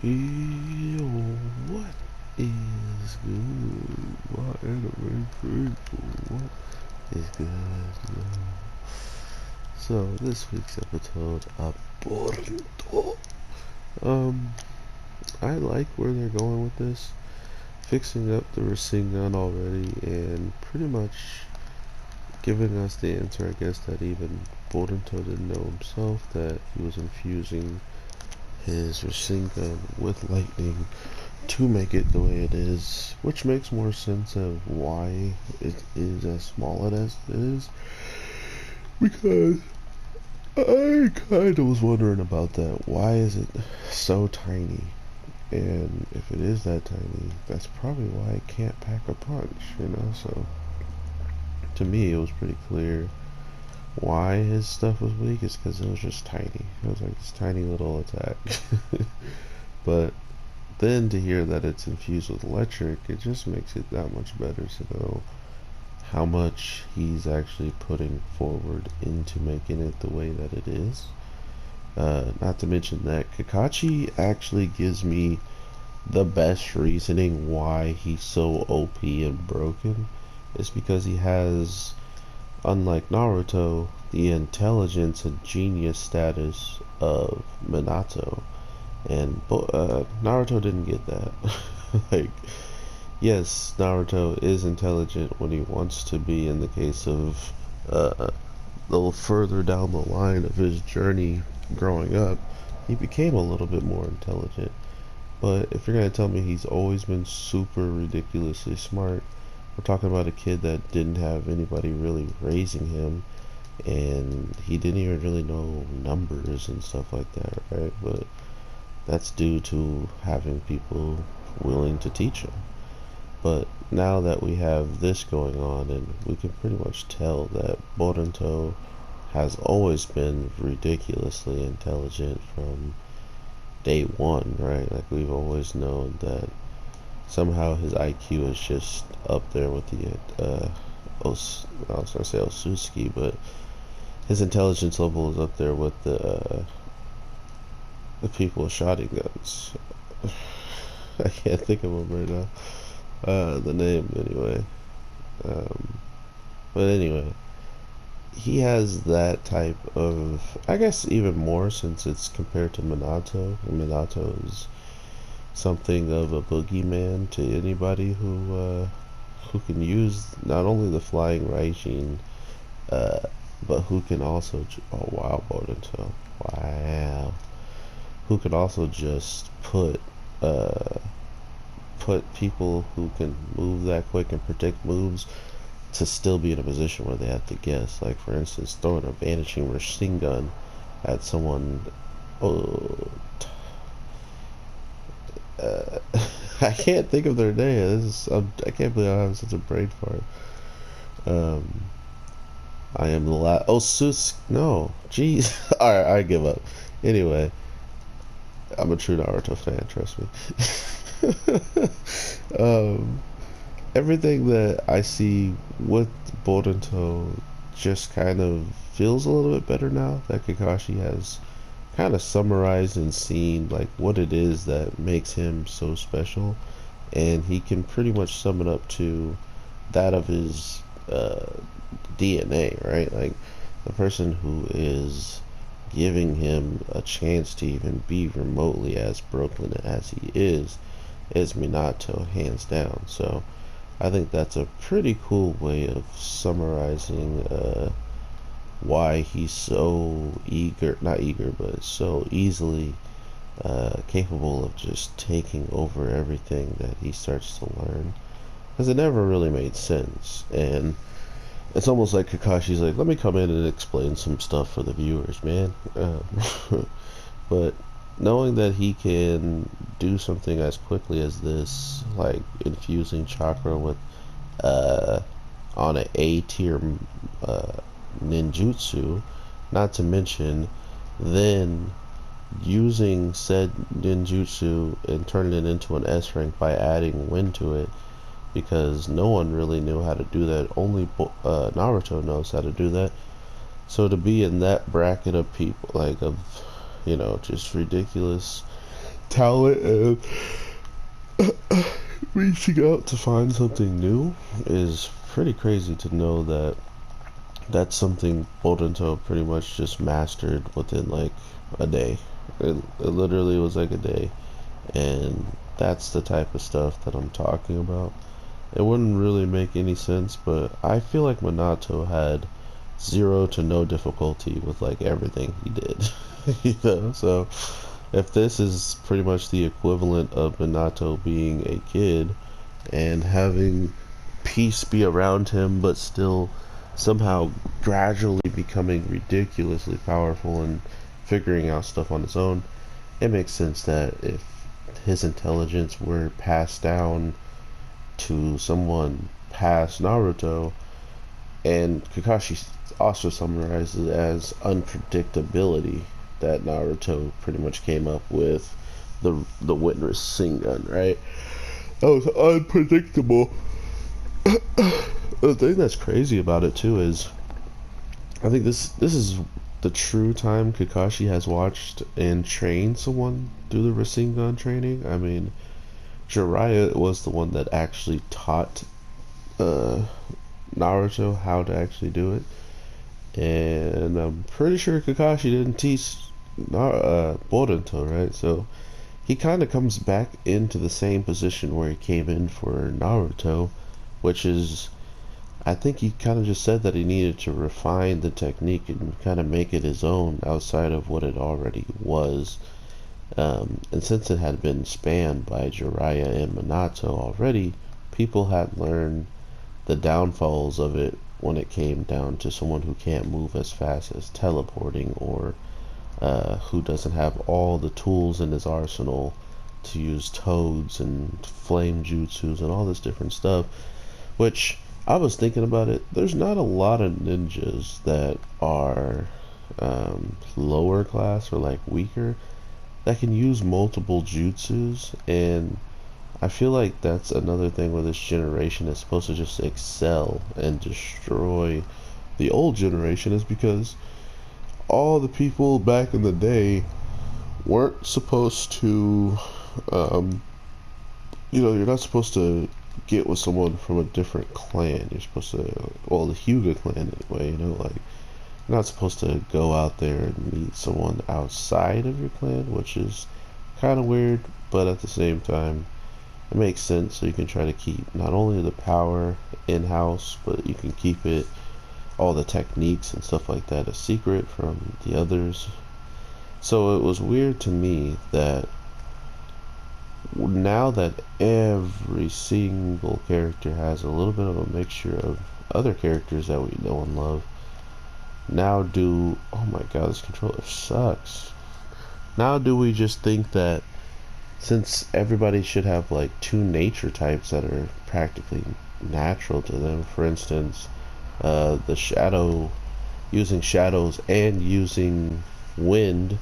Yo, what is good? My anime people, what is good? Yo. So, this week's episode of Boruto. I like where they're going with this. Fixing up the Rasengan already and pretty much giving us the answer, I guess, that even Boruto didn't know himself, that he was infusing his Rasengan with lightning to make it the way it is, which makes more sense of why it is as small as it is. Because I kind of was wondering about that. Why is it so tiny? And if it is that tiny, that's probably why it can't pack a punch, you know? So, to me, it was pretty clear why his stuff was weak is because it was just tiny. It was like this tiny little attack. But then to hear that it's infused with electric, it just makes it that much better to know how much he's actually putting forward into making it the way that it is. Not to mention that Kakashi actually gives me the best reasoning why he's so OP and broken. Is because he has, unlike Naruto, the intelligence and genius status of Minato. And Naruto didn't get that. Like, yes, Naruto is intelligent when he wants to be. In the case of a little further down the line of his journey growing up, he became a little bit more intelligent. But if you're gonna tell me he's always been super ridiculously smart, we're talking about a kid that didn't have anybody really raising him, and he didn't even really know numbers and stuff like that, right? But that's due to having people willing to teach him. But now that we have this going on, and we can pretty much tell that Boruto has always been ridiculously intelligent from day one, right? Like, we've always known that somehow his IQ is just up there with the, I was going to say Osusuki, but his intelligence level is up there with the people with shotguns. I can't think of them right now. The name, anyway. But anyway, he has that type of, I guess, even more since it's compared to Minato. Minato is something of a boogeyman to anybody who can use not only the flying Raijin, uh, but who can also, oh wow, Boruto, wow, who can also just uh, put people who can move that quick and predict moves to still be in a position where they have to guess. Like, for instance, throwing a vanishing machine gun at someone. Oh, uh, I can't think of their name. I can't believe I have such a brain fart. Um, I am the last. Oh, No, jeez. Alright, I give up. Anyway, I'm a true Naruto fan, trust me. Everything that I see with Boruto just kind of feels a little bit better now that Kakashi has kind of summarized and seen like what it is that makes him so special, and he can pretty much sum it up to that of his DNA, right? Like, the person who is giving him a chance to even be remotely as broken as he is Minato, hands down. So I think that's a pretty cool way of summarizing why he's so eager, not eager, but so easily capable of just taking over everything that he starts to learn. Because it never really made sense. And it's almost like Kakashi's like, let me come in and explain some stuff for the viewers, man. But knowing that he can do something as quickly as this, like infusing chakra with uh, on an A tier uh, ninjutsu, not to mention then using said ninjutsu and turning it into an S rank by adding wind to it, because no one really knew how to do that. Only Naruto knows how to do that. So to be in that bracket of people, like, of, just ridiculous talent and reaching out to find something new is pretty crazy to know that that's something Boruto pretty much just mastered within like a day. It literally was like a day, and that's the type of stuff that I'm talking about. It wouldn't really make any sense, but I feel like Minato had zero to no difficulty with like everything he did. You know, so if this is pretty much the equivalent of Minato being a kid and having peace be around him, but still somehow gradually becoming ridiculously powerful and figuring out stuff on his own, it makes sense that if his intelligence were passed down to someone past Naruto, and Kakashi also summarizes it as unpredictability, that Naruto pretty much came up with the Witness Singun, right? That was unpredictable. The thing that's crazy about it too is I think this is the true time Kakashi has watched and trained someone do the Rasengan training. I mean, Jiraiya was the one that actually taught uh, Naruto how to actually do it, and I'm pretty sure Kakashi didn't teach Boruto, right? So he kind of comes back into the same position where he came in for Naruto, which is, I think he kind of just said that he needed to refine the technique and kind of make it his own outside of what it already was. And since it had been spanned by Jiraiya and Minato already, people had learned the downfalls of it when it came down to someone who can't move as fast as teleporting, or who doesn't have all the tools in his arsenal to use toads and flame jutsus and all this different stuff. Which, I was thinking about it, there's not a lot of ninjas that are lower class or like weaker that can use multiple jutsus, and I feel like that's another thing where this generation is supposed to just excel and destroy the old generation, is because all the people back in the day weren't supposed to, you're not supposed to get with someone from a different clan. You're supposed to, well, the Hyuga clan anyway, like, you're not supposed to go out there and meet someone outside of your clan, which is kind of weird, but at the same time, it makes sense. So you can try to keep not only the power in-house, but you can keep it, all the techniques and stuff like that, a secret from the others. So it was weird to me that now that every single character has a little bit of a mixture of other characters that we know and love, now oh my god, this controller sucks. Now do we just think that since everybody should have like two nature types that are practically natural to them, for instance, the shadow, using shadows and using wind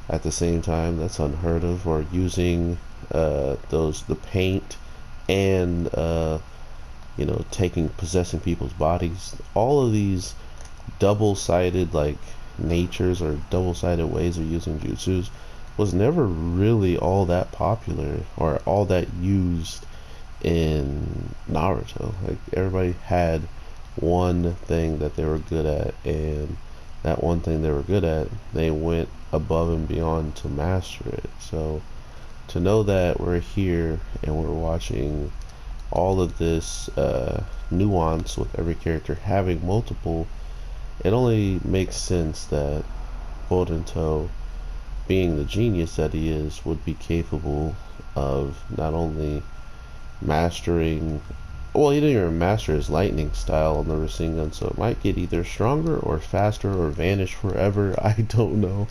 at the same time, that's unheard of, or using the paint and possessing people's bodies, all of these double-sided like natures or double-sided ways of using jutsus was never really all that popular or all that used in Naruto. Like, everybody had one thing that they were good at, and that one thing they were good at, they went above and beyond to master it. So to know that we're here and we're watching all of this nuance with every character having multiple, it only makes sense that Boruto, being the genius that he is, would be capable of not only mastering, well, he didn't even master his lightning style on the Rasengan, so it might get either stronger or faster or vanish forever. I don't know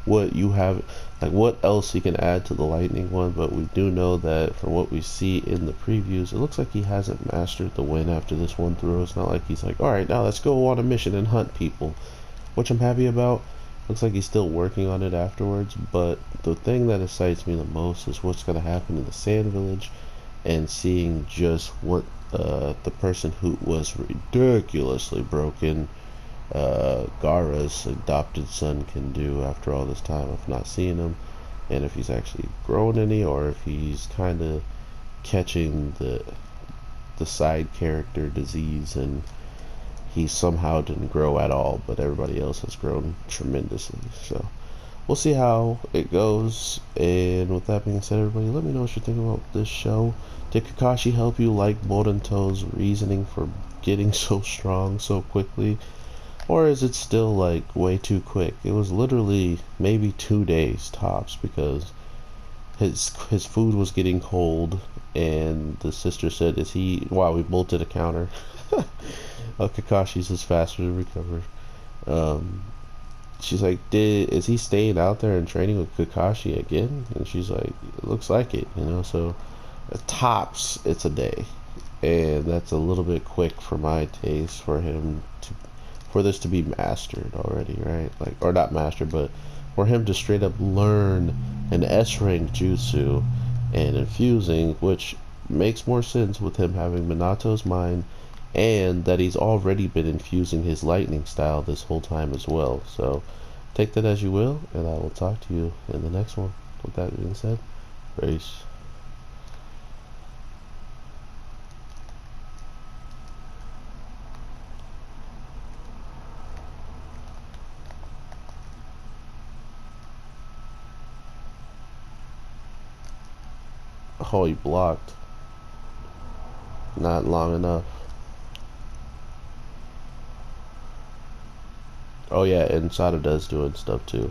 what you have, like what else he can add to the lightning one, but we do know that from what we see in the previews, it looks like he hasn't mastered the wind after this one throw. It's not like he's like, alright, now let's go on a mission and hunt people, which I'm happy about. Looks like he's still working on it afterwards, but the thing that excites me the most is what's going to happen in the Sand Village, and seeing just what the person who was ridiculously broken, Gaara's adopted son, can do after all this time of not seeing him. and if he's actually growing any, or if he's kind of catching the side character disease and he somehow didn't grow at all, but everybody else has grown tremendously. So we'll see how it goes. And with that being said, everybody, let me know what you think about this show. Did Kakashi help you like Boruto's reasoning for getting so strong so quickly? Or is it still like way too quick? It was literally maybe 2 days tops, because his food was getting cold, and the sister said, "Is he?" Wow, we both did a counter. Kakashi's is faster to recover. Um, she's like, is he staying out there and training with Kakashi again? And she's like, it looks like it, you know. So tops, it's a day, and that's a little bit quick for my taste for him to, for this to be mastered already, right? Like, or not mastered, but for him to straight up learn an S rank jutsu and infusing, which makes more sense with him having Minato's mind, and that he's already been infusing his lightning style this whole time as well. So take that as you will, and I will talk to you in the next one. With that being said, peace. Oh, he blocked. Not long enough. Oh yeah, and Sada does doing stuff too.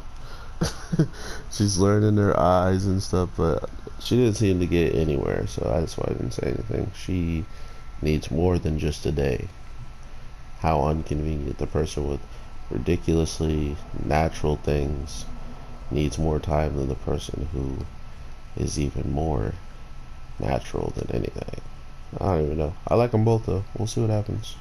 She's learning her eyes and stuff, but she didn't seem to get anywhere, so that's why I didn't say anything. She needs more than just a day. How inconvenient. The person with ridiculously natural things needs more time than the person who is even more natural than anything. I don't even know. I like them both though. We'll see what happens.